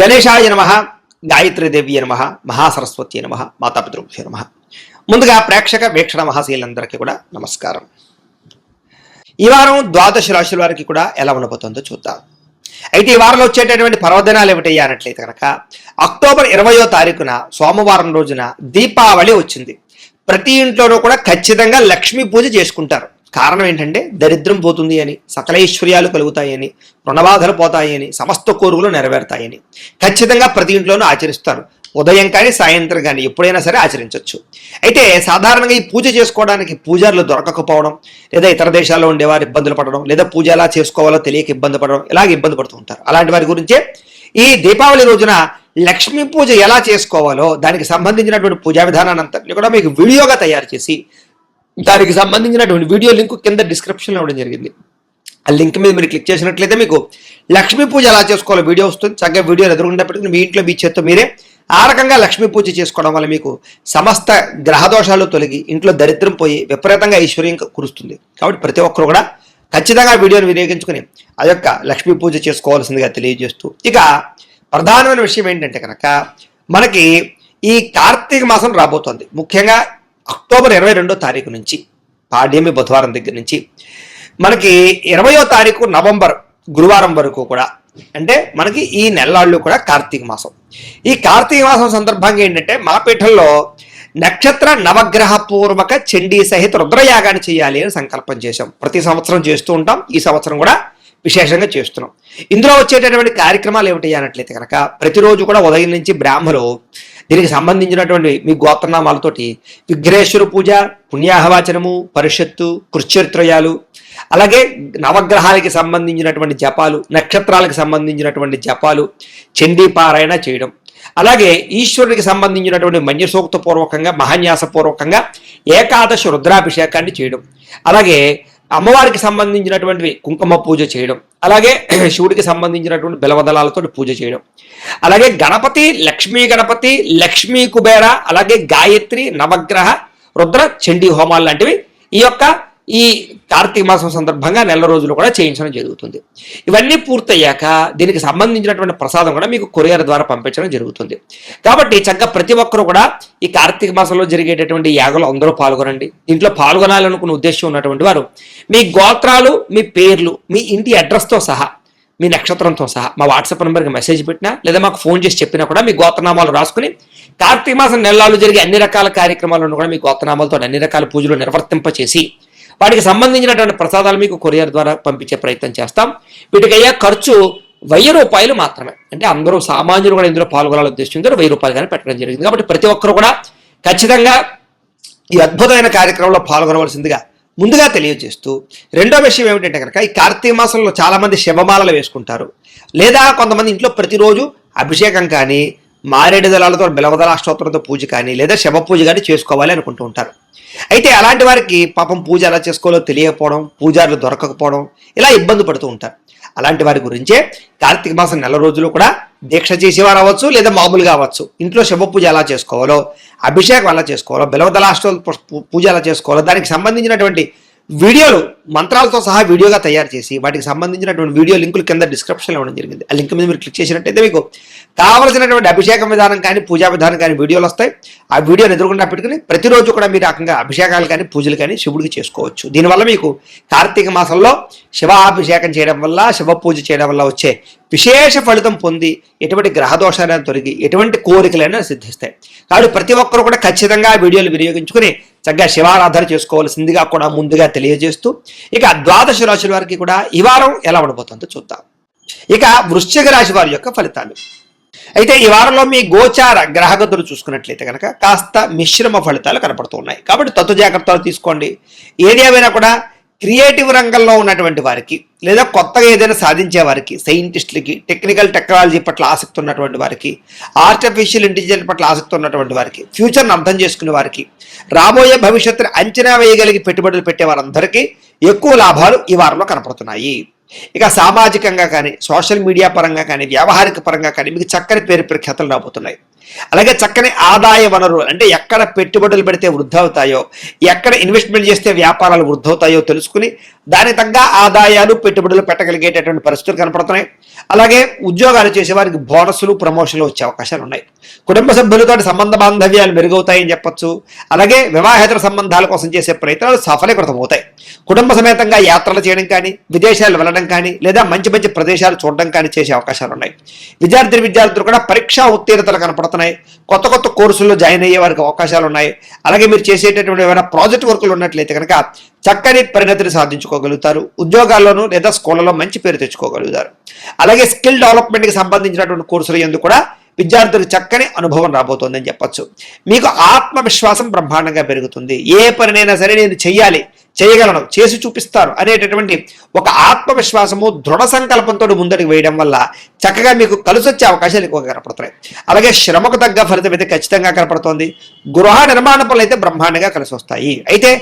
గణేశాయ నమః, గాయత్రీదేవి నమః, మహాసరస్వతి నమః, మాతాపితృభ్యో నమః. ముందుగా ప్రేక్షక వీక్షణ మహాశీలందరికీ కూడా నమస్కారం. ఈ వారం ద్వాదశ రాశుల వారికి కూడా ఎలా ఉండబోతుందో చూద్దాం. అయితే ఈ వారంలో వచ్చేటటువంటి పర్వదినాలు ఏమిటయ్యా అన్నట్లయితే కనుక అక్టోబర్ 20వ తారీఖున సోమవారం రోజున దీపావళి వచ్చింది. ప్రతి ఇంట్లోనూ కూడా ఖచ్చితంగా లక్ష్మీ పూజ చేసుకుంటారు. కారణం ఏంటంటే దరిద్రం పోతుంది అని, సకల ఐశ్వర్యాలు కలుగుతాయని, రుణబాధలు పోతాయని, సమస్త కోరుకులు నెరవేరుతాయని ఖచ్చితంగా ప్రతి ఇంట్లోనూ ఆచరిస్తారు. ఉదయం కానీ సాయంత్రం కానీ ఎప్పుడైనా సరే ఆచరించవచ్చు. అయితే సాధారణంగా ఈ పూజ చేసుకోవడానికి పూజారులు దొరకకపోవడం, లేదా ఇతర దేశాల్లో ఉండేవారు ఇబ్బందులు పడడం, లేదా పూజ ఎలా చేసుకోవాలో తెలియక ఇబ్బంది పడడం, ఇలాగ ఇబ్బంది పడుతూ ఉంటారు. అలాంటి వారి గురించే ఈ దీపావళి రోజున లక్ష్మీ పూజ ఎలా చేసుకోవాలో దానికి సంబంధించినటువంటి పూజా విధానాన్ని అంతా కూడా మీకు వీడియోగా తయారు చేసి దానికి సంబంధించినటువంటి వీడియో లింక్ కింద డిస్క్రిప్షన్లో ఇవ్వడం జరిగింది. ఆ లింక్ మీద మీరు క్లిక్ చేసినట్లయితే మీకు లక్ష్మీ పూజ ఎలా చేసుకోవాలో వీడియో వస్తుంది. చక్కగా వీడియో ఎదురుగుండా పెట్టుకుని మీ ఇంట్లో మీ చేత్తో మీరే ఆ రకంగా లక్ష్మీ పూజ చేసుకోవడం వల్ల మీకు సమస్త గ్రహదోషాలు తొలగి ఇంట్లో దరిద్రం పోయి విపరీతంగా ఐశ్వర్యం కురుస్తుంది. కాబట్టి ప్రతి ఒక్కరు కూడా ఖచ్చితంగా వీడియోని వినియోగించుకుని ఆ యొక్క లక్ష్మీ పూజ చేసుకోవాల్సిందిగా తెలియజేస్తూ, ఇక ప్రధానమైన విషయం ఏంటంటే కనుక మనకి ఈ కార్తీక మాసం రాబోతోంది. ముఖ్యంగా అక్టోబర్ 22వ తారీఖు నుంచి పాడ్యమి బుధవారం దగ్గర నుంచి మనకి 20వ తారీఖు నవంబర్ గురువారం వరకు కూడా, అంటే మనకి ఈ నెలలాళ్ళు కూడా కార్తీక మాసం. ఈ కార్తీక మాసం సందర్భంగా ఏంటంటే మా పీఠంలో నక్షత్ర నవగ్రహ పూర్వక చండీ సహిత రుద్రయాగాన్ని చేయాలి అని సంకల్పం చేశాం. ప్రతి సంవత్సరం చేస్తూ ఉంటాం. ఈ సంవత్సరం కూడా విశేషంగా చేస్తున్నాం. ఇందులో వచ్చేటటువంటి కార్యక్రమాలు ఏమిటి అన్నట్లయితే కనుక ప్రతిరోజు కూడా ఉదయం నుంచి బ్రాహ్మలు దీనికి సంబంధించినటువంటి మీ గోత్రనామాలతోటి విఘ్నేశ్వర పూజ, పుణ్యాహవాచనము, పరిషత్తు, కృత్యత్రయాలు, అలాగే నవగ్రహాలకి సంబంధించినటువంటి జపాలు, నక్షత్రాలకు సంబంధించినటువంటి జపాలు, చండీ పారాయణ చేయడం, అలాగే ఈశ్వరుడికి సంబంధించినటువంటి మన్యసూక్త పూర్వకంగా మహాన్యాసపూర్వకంగా ఏకాదశ రుద్రాభిషేకాన్ని చేయడం, అలాగే అమ్మవారికి సంబంధించినటువంటి కుంకుమ పూజ చేయడం, అలాగే శివుడికి సంబంధించినటువంటి బిలవదళాలతో పూజ చేయడం, అలాగే గణపతి, లక్ష్మీ కుబేర, అలాగే గాయత్రి, నవగ్రహ, రుద్ర, చండీ హోమాలు లాంటివి ఈ కార్తీక మాసం సందర్భంగా నెల రోజులు కూడా చేయించడం జరుగుతుంది. ఇవన్నీ పూర్తయ్యాక దీనికి సంబంధించినటువంటి ప్రసాదం కూడా మీకు కొరియర్ ద్వారా పంపించడం జరుగుతుంది. కాబట్టి చక్కగా ప్రతి ఒక్కరూ కూడా ఈ కార్తీక మాసంలో జరిగేటటువంటి యాగంలో అందరూ పాల్గొనండి. దీంట్లో పాల్గొనాలనుకున్న ఉద్దేశం ఉన్నటువంటి వారు మీ గోత్రాలు, మీ పేర్లు, మీ ఇంటి అడ్రస్తో సహా, మీ నక్షత్రంతో సహా మా వాట్సాప్ నెంబర్కి మెసేజ్ పెట్టినా లేదా మాకు ఫోన్ చేసి చెప్పినా కూడా మీ గోత్రనామాలు రాసుకుని కార్తీక మాసం నెలలు జరిగే అన్ని రకాల కార్యక్రమాలను కూడా మీ గోత్రనామాలతో అన్ని రకాల పూజలు నిర్వర్తింపచేసి వాటికి సంబంధించినటువంటి ప్రసాదాలు మీకు కొరియర్ ద్వారా పంపించే ప్రయత్నం చేస్తాం. వీటికి అయ్యే ఖర్చు 1000 రూపాయలు మాత్రమే. అంటే అందరూ సామాన్యులు కూడా ఇందులో పాల్గొనాలని ఉద్దేశించారు. 1000 రూపాయలు కానీ పెట్టడం జరిగింది. కాబట్టి ప్రతి ఒక్కరు కూడా ఖచ్చితంగా ఈ అద్భుతమైన కార్యక్రమంలో పాల్గొనవలసిందిగా ముందుగా తెలియజేస్తూ, రెండో విషయం ఏమిటంటే కనుక ఈ కార్తీక మాసంలో చాలా మంది శివమాలలు వేసుకుంటారు, లేదా కొంతమంది ఇంట్లో ప్రతిరోజు అభిషేకం కానీ, మారేడు దళాలతో బిలవదళ అష్టోత్తరంతో పూజ కానీ, లేదా శవ పూజ కానీ చేసుకోవాలి అనుకుంటూ ఉంటారు. అయితే అలాంటి వారికి పాపం పూజ ఎలా చేసుకోవాలో తెలియకపోవడం, పూజారులు దొరకకపోవడం, ఇలా ఇబ్బంది పడుతూ ఉంటారు. అలాంటి వారి గురించే కార్తీక మాసం నెల రోజులు కూడా దీక్ష చేసేవారు అవ్వచ్చు, లేదా మామూలుగా అవ్వచ్చు, ఇంట్లో శవ పూజ ఎలా చేసుకోవాలో, అభిషేకం ఎలా చేసుకోవాలో, బిలవదళ పూజ ఎలా చేసుకోవాలో దానికి సంబంధించినటువంటి వీడియోలు మంత్రాలతో సహా వీడియోగా తయారు చేసి వాటికి సంబంధించినటువంటి వీడియో లింకులు కింద డిస్క్రిప్షన్లో ఇవ్వడం జరిగింది. ఆ లింక్ మీద మీరు క్లిక్ చేసినట్టయితే మీకు కావలసినటువంటి అభిషేకం విధానం కానీ, పూజా విధానం కానీ వీడియోలు వస్తాయి. ఆ వీడియోని ఎదురుకుండా పెట్టుకుని ప్రతిరోజు కూడా మీరు రకంగా అభిషేకాలు కానీ, పూజలు కానీ శివుడికి చేసుకోవచ్చు. దీనివల్ల మీకు కార్తీక మాసంలో శివాభిషేకం చేయడం వల్ల, శివ పూజ చేయడం వల్ల వచ్చే విశేష ఫలితం పొంది ఎటువంటి గ్రహదోషాలను తొలగి ఎటువంటి కోరికలైనా సిద్ధిస్తాయి. కాబట్టి ప్రతి ఒక్కరు కూడా ఖచ్చితంగా ఆ వీడియోలు వినియోగించుకుని చక్కగా శివారాధన చేసుకోవాల్సిందిగా కూడా ముందుగా తెలియజేస్తూ, ఇక ద్వాదశ రాశుల వారికి కూడా ఈ వారం ఎలా ఉండబోతుందో చూద్దాం. ఇక వృశ్చిక రాశి వారి యొక్క ఫలితాలు. అయితే ఈ వారంలో మీ గోచార గ్రహగతులు చూసుకున్నట్లయితే కనుక కాస్త మిశ్రమ ఫలితాలు కనపడుతూ ఉన్నాయి. కాబట్టి తత్వ జాగ్రత్తలు తీసుకోండి. ఏది ఏమైనా కూడా క్రియేటివ్ రంగంలో ఉన్నటువంటి వారికి, లేదా కొత్తగా ఏదైనా సాధించే వారికి, సైంటిస్టులకి, టెక్నాలజీ పట్ల ఆసక్తి ఉన్నటువంటి వారికి, ఆర్టిఫిషియల్ ఇంటెలిజెన్స్ పట్ల ఆసక్తి ఉన్నటువంటి వారికి, ఫ్యూచర్ని అర్థం చేసుకునే వారికి, రాబోయే భవిష్యత్తుని అంచనా వేయగలిగి పెట్టుబడులు పెట్టే వారందరికీ ఎక్కువ లాభాలు ఈ వారంలో కనపడుతున్నాయి. ఇక సామాజికంగా కానీ, సోషల్ మీడియా పరంగా కానీ, వ్యావహారిక పరంగా కానీ మీకు చక్కని పేరు ప్రఖ్యాతలు రాబోతున్నాయి. అలాగే చక్కని ఆదాయ వనరు అంటే ఎక్కడ పెట్టుబడులు పెడితే వృద్ధి అవుతాయో, ఎక్కడ ఇన్వెస్ట్మెంట్ చేస్తే వ్యాపారాలు వృద్ధి అవుతాయో తెలుసుకుని దానికి తగ్గ ఆదాయాలు పెట్టుబడులు పెట్టగలిగేటటువంటి పరిస్థితులు కనపడుతున్నాయి. అలాగే ఉద్యోగాలు చేసేవారికి బోనస్లు ప్రమోషన్లు వచ్చే అవకాశాలు ఉన్నాయి. కుటుంబ సభ్యులతో సంబంధ బాంధవ్యాలు మెరుగవుతాయని చెప్పొచ్చు. అలాగే వివాహేతర సంబంధాల కోసం చేసే ప్రయత్నాలు సఫలీకృతం అవుతాయి. కుటుంబ సమేతంగా యాత్రలు చేయడం కానీ, విదేశాలు వెళ్ళడం కానీ, లేదా మంచి మంచి ప్రదేశాలు చూడడం కానీ చేసే అవకాశాలు ఉన్నాయి. విద్యార్థులు కూడా పరీక్షా ఉత్తీర్ణతలు కనపడుతున్నాయి. కొత్త కొత్త కోర్సుల్లో జాయిన్ అయ్యే వారికి అవకాశాలు ఉన్నాయి. అలాగే మీరు చేసేటటువంటి ఏమైనా ప్రాజెక్ట్ వర్కులు ఉన్నట్లయితే కనుక చక్కని పరిణతిని సాధించుకోగలుగుతారు. ఉద్యోగాల్లోనూ లేదా స్కూళ్ళలో మంచి పేరు తెచ్చుకోగలుగుతారు. అలాగే స్కిల్ డెవలప్మెంట్కి సంబంధించినటువంటి కోర్సులు ఎందుకు కూడా విద్యార్థులకు చక్కని అనుభవం రాబోతోందని చెప్పొచ్చు. మీకు ఆత్మవిశ్వాసం బ్రహ్మాండంగా పెరుగుతుంది. ఏ పనినైనా సరే నేను చెయ్యాలి, చేయగలను, చేసి చూపిస్తాను అనేటటువంటి ఒక ఆత్మవిశ్వాసము, దృఢ సంకల్పంతో ముందడుగు వేయడం వల్ల చక్కగా మీకు కలిసి వచ్చే అవకాశాలు ఎక్కువగా కనపడుతున్నాయి. అలాగే శ్రమకు తగ్గ ఫలితం అయితే ఖచ్చితంగా కనపడుతోంది. గృహ నిర్మాణ పనులు అయితే బ్రహ్మాండంగా కలిసి వస్తాయి. అయితే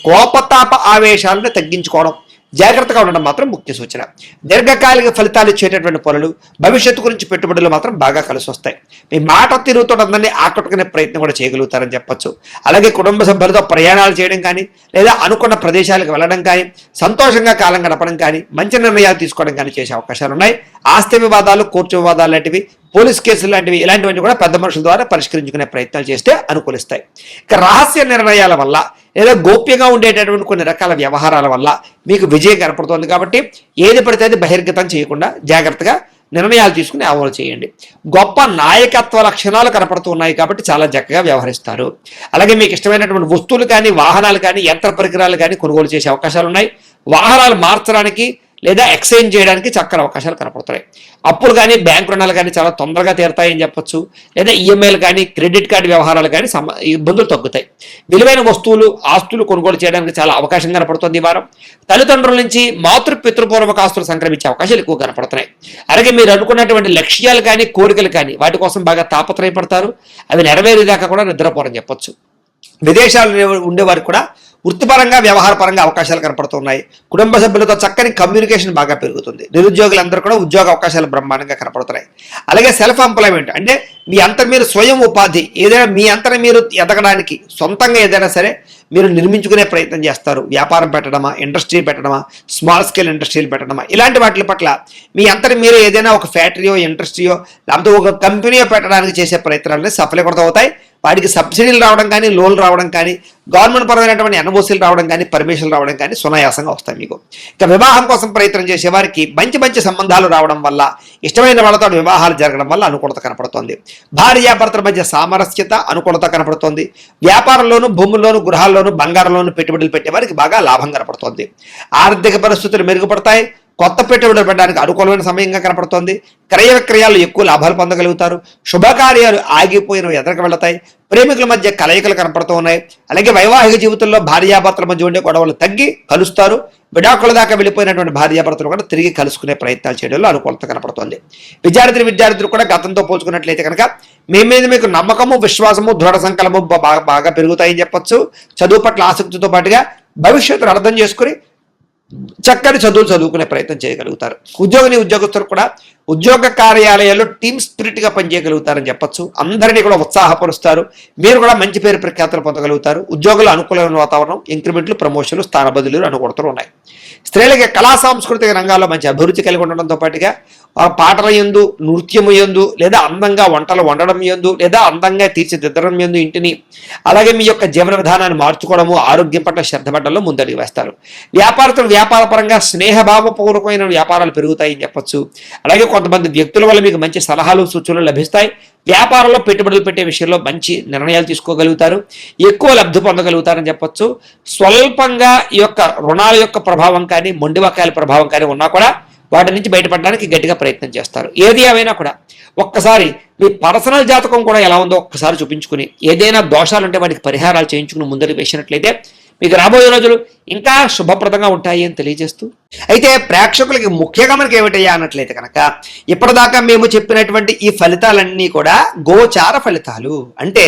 కోపతాప ఆవేశాలను తగ్గించుకోవడం, జాగ్రత్తగా ఉండడం మాత్రం ముఖ్య సూచన. దీర్ఘకాలిక ఫలితాలు ఇచ్చేటటువంటి పనులు, భవిష్యత్తు గురించి పెట్టుబడులు మాత్రం బాగా కలిసి వస్తాయి. మీ మాట తీరుతో అందరినీ ఆకట్టుకునే ప్రయత్నం కూడా చేయగలుగుతారని చెప్పొచ్చు. అలాగే కుటుంబ సభ్యులతో ప్రయాణాలు చేయడం కానీ, లేదా అనుకున్న ప్రదేశాలకు వెళ్ళడం కానీ, సంతోషంగా కాలం గడపడం కానీ, మంచి నిర్ణయాలు తీసుకోవడం కానీ చేసే అవకాశాలు ఉన్నాయి. ఆస్తి వివాదాలు, కోర్టు వివాదాలు లాంటివి, పోలీస్ కేసులు లాంటివి ఇలాంటివన్నీ కూడా పెద్ద మనుషుల ద్వారా పరిష్కరించుకునే ప్రయత్నాలు చేస్తే అనుకూలిస్తాయి. ఇక రహస్య నిర్ణయాల వల్ల లేదా గోప్యంగా ఉండేటటువంటి కొన్ని రకాల వ్యవహారాల వల్ల మీకు విజయం కనపడుతుంది. కాబట్టి ఏది పడితే అది బహిర్గతం చేయకుండా జాగ్రత్తగా నిర్ణయాలు తీసుకుని అమలు చేయండి. గొప్ప నాయకత్వ లక్షణాలు కనపడుతున్నాయి కాబట్టి చాలా చక్కగా వ్యవహరిస్తారు. అలాగే మీకు ఇష్టమైనటువంటి వస్తువులు కానీ, వాహనాలు కానీ, యంత్ర పరికరాలు కానీ కొనుగోలు చేసే అవకాశాలు ఉన్నాయి. వాహనాలు మార్చడానికి లేదా ఎక్స్చేంజ్ చేయడానికి చక్కని అవకాశాలు కనపడుతున్నాయి. అప్పులు కానీ, బ్యాంకు రుణాలు కానీ చాలా తొందరగా తీరుతాయని చెప్పొచ్చు. లేదా ఈఎంఐలు కానీ, క్రెడిట్ కార్డు వ్యవహారాలు కానీ ఇబ్బందులు తగ్గుతాయి. విలువైన వస్తువులు, ఆస్తులు కొనుగోలు చేయడానికి చాలా అవకాశం కనపడుతుంది ఈ వారం. తల్లిదండ్రుల నుంచి పితృపూర్వక ఆస్తులు సంక్రమించే అవకాశాలు ఎక్కువ కనపడుతున్నాయి. అలాగే మీరు అనుకున్నటువంటి లక్ష్యాలు కానీ, కోరికలు కానీ వాటి కోసం బాగా తాపత్రయపడతారు. అవి నెరవేరేదాకా కూడా నిద్రపోరని చెప్పొచ్చు. విదేశాల్లో ఉండేవారికి కూడా వృత్తిపరంగా, వ్యవహారపరంగా అవకాశాలు కనపడుతున్నాయి. కుటుంబ సభ్యులతో చక్కని కమ్యూనికేషన్ బాగా పెరుగుతుంది. నిరుద్యోగులందరూ కూడా ఉద్యోగ అవకాశాలు బ్రహ్మాండంగా కనపడుతున్నాయి. అలాగే సెల్ఫ్ ఎంప్లాయ్మెంట్ అంటే మీ అంతా మీరు స్వయం ఉపాధి, ఏదైనా మీ అంతా మీరు ఎదగడానికి సొంతంగా ఏదైనా సరే మీరు నిర్మించుకునే ప్రయత్నం చేస్తారు. వ్యాపారం పెట్టడమా, ఇండస్ట్రీ పెట్టడమా, స్మాల్ స్కేల్ ఇండస్ట్రీలు పెట్టడమా, ఇలాంటి వాటి పట్ల మీ అంతా మీరు ఏదైనా ఒక ఫ్యాక్టరీయో, ఇండస్ట్రీయో, లేకపోతే ఒక కంపెనీయో పెట్టడానికి చేసే ప్రయత్నాలని సఫలీకృతం అవుతాయి. వాటికి సబ్సిడీలు రావడం కానీ, లోన్లు రావడం కానీ, గవర్నమెంట్ పరమైనటువంటి ఎన్ఓసీలు రావడం కానీ, పర్మిషన్లు రావడం కానీ సునాయాసంగా వస్తాయి మీకు. ఇక వివాహం కోసం ప్రయత్నం చేసే వారికి మంచి మంచి సంబంధాలు రావడం వల్ల, ఇష్టమైన వాళ్ళతో వివాహాలు జరగడం వల్ల అనుకూలత కనపడుతోంది. భార్యాభర్తల మధ్య సామరస్యత, అనుకూలత కనపడుతోంది. వ్యాపారంలోను, భూముల్లోను, గృహాల్లోను, బంగారంలోను పెట్టుబడులు పెట్టే వారికి బాగా లాభం కనపడుతోంది. ఆర్థిక పరిస్థితులు మెరుగుపడతాయి. కొత్త పెట్టుబడులు పెట్టడానికి అనుకూలమైన సమయంగా కనపడుతోంది. క్రయ విక్రయాలు ఎక్కువ లాభాలు పొందగలుగుతారు. శుభకార్యాలు ఆగిపోయినవి ఎదరికి వెళతాయి. ప్రేమికుల మధ్య కలయికలు కనపడుతూ ఉన్నాయి. అలాగే వైవాహిక జీవితంలో భార్యాభర్తల మధ్య ఉండే గొడవలు తగ్గి కలుస్తారు. విడాకుల దాకా వెళ్ళిపోయినటువంటి భార్యాభర్తలు కూడా తిరిగి కలుసుకునే ప్రయత్నాలు చేయడంలో అనుకూలత కనపడుతోంది. విద్యార్థులు కూడా గతంతో పోల్చుకున్నట్లయితే కనుక మీ మీద మీకు నమ్మకము, విశ్వాసము, దృఢ సంకల్పము బాగా పెరుగుతాయని చెప్పొచ్చు. చదువు పట్ల ఆసక్తితో పాటుగా భవిష్యత్తును అర్థం చేసుకుని చక్కని చదువులు చదువుకునే ప్రయత్నం చేయగలుగుతారు. ఉద్యోగస్తులు కూడా ఉద్యోగ కార్యాలయాల్లో టీమ్ స్పిరిట్గా పనిచేయగలుగుతారని చెప్పొచ్చు. అందరినీ కూడా ఉత్సాహపరుస్తారు. మీరు కూడా మంచి పేరు ప్రఖ్యాతులు పొందగలుగుతారు. ఉద్యోగులు అనుకూలమైన వాతావరణం, ఇంక్రిమెంట్లు, ప్రమోషన్లు, స్థాన బదిలీలు అనుకూలతలు ఉన్నాయి. స్త్రీలకి కళా సాంస్కృతిక రంగాల్లో మంచి అభివృద్ధి కలిగి ఉండడంతో పాటుగా పాటల యందు, నృత్యము యందు, లేదా అందంగా వంటలు వండడం యందు, లేదా అందంగా తీర్చిదిద్దడం యందు ఇంటిని, అలాగే మీ యొక్క జీవన విధానాన్ని మార్చుకోవడము, ఆరోగ్యం పట్ల శ్రద్ధ పడ్డంలో ముందడుగు వేస్తారు. వ్యాపారపరంగా స్నేహభావపూర్వకమైన వ్యాపారాలు పెరుగుతాయని చెప్పొచ్చు. అలాగే కొంతమంది వ్యక్తుల వల్ల మీకు మంచి సలహాలు, సూచనలు లభిస్తాయి. వ్యాపారంలో పెట్టుబడులు పెట్టే విషయంలో మంచి నిర్ణయాలు తీసుకోగలుగుతారు. ఎక్కువ లబ్ధి పొందగలుగుతారని చెప్పొచ్చు. స్వల్పంగా ఈ యొక్క రుణాల యొక్క ప్రభావం కానీ, మొండివకాయల ప్రభావం కానీ ఉన్నా కూడా వాటి నుంచి బయటపడడానికి గట్టిగా ప్రయత్నం చేస్తారు. ఏది ఏమైనా కూడా ఒక్కసారి మీ పర్సనల్ జాతకం కూడా ఎలా ఉందో ఒక్కసారి చూపించుకుని, ఏదైనా దోషాలు ఉంటే వాటికి పరిహారాలు చేయించుకుని ముందరికి వేసినట్లయితే మీకు రాబోయే రోజులు ఇంకా శుభప్రదంగా ఉంటాయి అని తెలియజేస్తూ, అయితే ప్రేక్షకులకి ముఖ్యంగా మనకి ఏమిటయ్యా అన్నట్లయితే కనుక ఇప్పటిదాకా మేము చెప్పినటువంటి ఈ ఫలితాలన్నీ కూడా గోచార ఫలితాలు, అంటే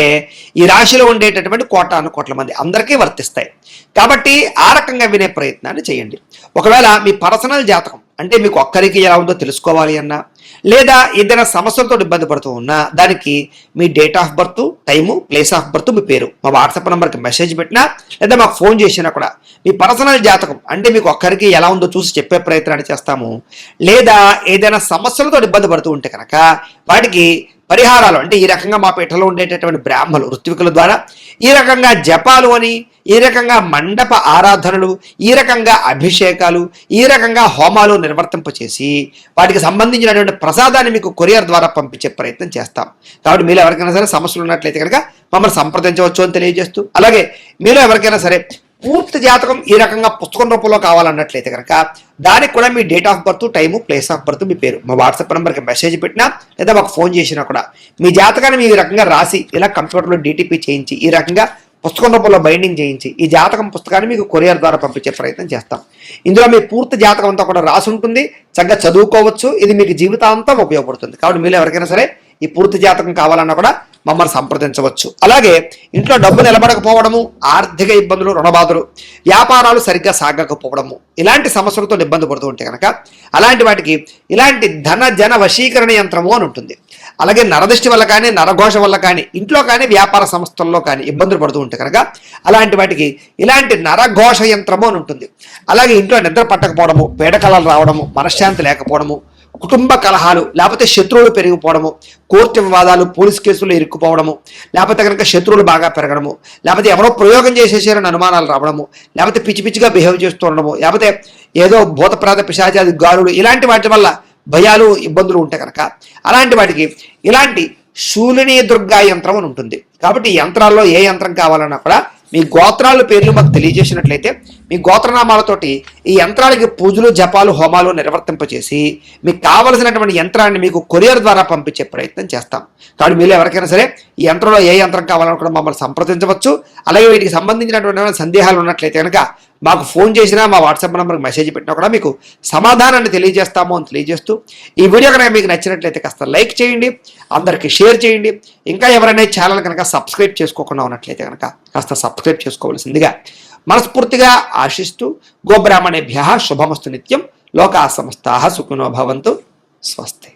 ఈ రాశిలో ఉండేటటువంటి కోట్ల మంది అందరికీ వర్తిస్తాయి. కాబట్టి ఆ రకంగా వినే ప్రయత్నాన్ని చేయండి. ఒకవేళ మీ పర్సనల్ జాతకం అంటే మీకు ఒక్కరికి ఎలా ఉందో తెలుసుకోవాలి అన్నా, లేదా ఏదైనా సమస్యలతో ఇబ్బంది పడుతూ ఉన్నా దానికి మీ date of birth, time, place of birth, మీ పేరు మా వాట్సాప్ నెంబర్కి మెసేజ్ పెట్టినా లేదా మాకు ఫోన్ చేసినా కూడా మీ పర్సనల్ జాతకం అంటే మీకు ఒక్కరికి ఎలా ఉందో చూసి చెప్పే ప్రయత్నాన్ని చేస్తాము. లేదా ఏదైనా సమస్యలతో ఇబ్బంది పడుతూ ఉంటే కనుక వాటికి పరిహారాలు అంటే ఈ రకంగా మా పీఠలో ఉండేటటువంటి బ్రాహ్మలు ఋత్వికుల ద్వారా ఈ రకంగా జపాలు అని, ఈ రకంగా మండప ఆరాధనలు, ఈ రకంగా అభిషేకాలు, ఈ రకంగా హోమాలు నిర్వర్తింపచేసి వాటికి సంబంధించినటువంటి ప్రసాదాన్ని మీకు కొరియర్ ద్వారా పంపించే ప్రయత్నం చేస్తాం. కాబట్టి మీరు ఎవరికైనా సరే సమస్యలు ఉన్నట్లయితే కనుక మమ్మల్ని సంప్రదించవచ్చు అని తెలియజేస్తూ, అలాగే మీరు ఎవరికైనా సరే పూర్తి జాతకం ఈ రకంగా పుస్తకం రూపంలో కావాలన్నట్లయితే కనుక దానికి కూడా మీ date of birth, time, place of birth, మీ పేరు మా వాట్సాప్ నెంబర్కి మెసేజ్ పెట్టినా లేదా మాకు ఫోన్ చేసినా కూడా మీ జాతకాన్ని మీ రకంగా రాసి ఇలా కంప్యూటర్లో DTP చేయించి ఈ రకంగా పుస్తకం రూపంలో బైండింగ్ చేయించి ఈ జాతకం పుస్తకాన్ని మీకు కొరియర్ ద్వారా పంపించే ప్రయత్నం చేస్తాం. ఇందులో మీ పూర్తి జాతకం అంతా కూడా రాసి ఉంటుంది, చక్కగా చదువుకోవచ్చు. ఇది మీకు జీవితాంతం ఉపయోగపడుతుంది. కాబట్టి మీరు ఎవరికైనా సరే ఈ పూర్తి జాతకం కావాలన్నా కూడా మమ్మల్ని సంప్రదించవచ్చు. అలాగే ఇంట్లో డబ్బు నిలబడకపోవడము, ఆర్థిక ఇబ్బందులు, రుణబాధలు, వ్యాపారాలు సరిగ్గా సాగకపోవడము, ఇలాంటి సమస్యలతో ఇబ్బంది పడుతూ ఉంటే కనుక అలాంటి వాటికి ఇలాంటి ధన జన వశీకరణ యంత్రము అని ఉంటుంది. అలాగే నరదృష్టి వల్ల కానీ, నరఘోష వల్ల కానీ, ఇంట్లో కానీ, వ్యాపార సంస్థల్లో కానీ ఇబ్బందులు పడుతూ ఉంటే కనుక అలాంటి వాటికి ఇలాంటి నరఘోష యంత్రము అని ఉంటుంది. అలాగే ఇంట్లో నిద్ర పట్టకపోవడము, పీడకలలు రావడము, మనశ్శాంతి లేకపోవడము, కుటుంబ కలహాలు, లేకపోతే శత్రువులు పెరిగిపోవడము, కోర్టు వివాదాలు, పోలీస్ కేసులు ఇరుక్కుపోవడము, లేకపోతే కనుక శత్రువులు బాగా పెరగడము, లేకపోతే ఎవరో ప్రయోగం చేసేసారని అనుమానాలు రావడము, లేకపోతే పిచ్చి పిచ్చిగా బిహేవ్ చేస్తూ ఉండడము, లేకపోతే ఏదో భూతప్రాత పిశాచాది గాలులు, ఇలాంటి వాటి వల్ల భయాలు, ఇబ్బందులు ఉంటాయి కనుక అలాంటి వాటికి ఇలాంటి శూలిని దుర్గా యంత్రం అని ఉంటుంది. కాబట్టి ఈ యంత్రాల్లో ఏ యంత్రం కావాలన్నా కూడా మీ గోత్రాల పేర్లు మాకు తెలియజేసినట్లయితే మీ గోత్రనామాలతోటి ఈ యంత్రాలకి పూజలు, జపాలు, హోమాలు నిర్వర్తింపచేసి మీకు కావలసినటువంటి యంత్రాన్ని మీకు కొరియర్ ద్వారా పంపించే ప్రయత్నం చేస్తాం. కాబట్టి మీరు ఎవరికైనా సరే ఈ యంత్రంలో ఏ యంత్రం కావాలన్నా కూడా మమ్మల్ని సంప్రదించవచ్చు. అలాగే వీటికి సంబంధించినటువంటి సందేహాలు ఉన్నట్లయితే కనుక మాకు ఫోన్ చేసినా, మా వాట్సాప్ నెంబర్కి మెసేజ్ పెట్టినా కూడా మీకు సమాధానాన్ని తెలియజేస్తాము అని తెలియజేస్తూ ఈ వీడియో కనుక మీకు నచ్చినట్లయితే కాస్త లైక్ చేయండి, అందరికీ షేర్ చేయండి. ఇంకా ఎవరైనా ఛానల్ కనుక సబ్స్క్రైబ్ చేసుకోకుండా ఉన్నట్లయితే కనుక కాస్త సబ్స్క్రైబ్ చేసుకోవాల్సిందిగా మనస్ఫూర్తిగా ఆశిస్తూ గోబ్రాహ్మణేభ్యః శుభమస్తు నిత్యం. లోకా సమస్తాః సుఖినో భవంతు. స్వస్తి.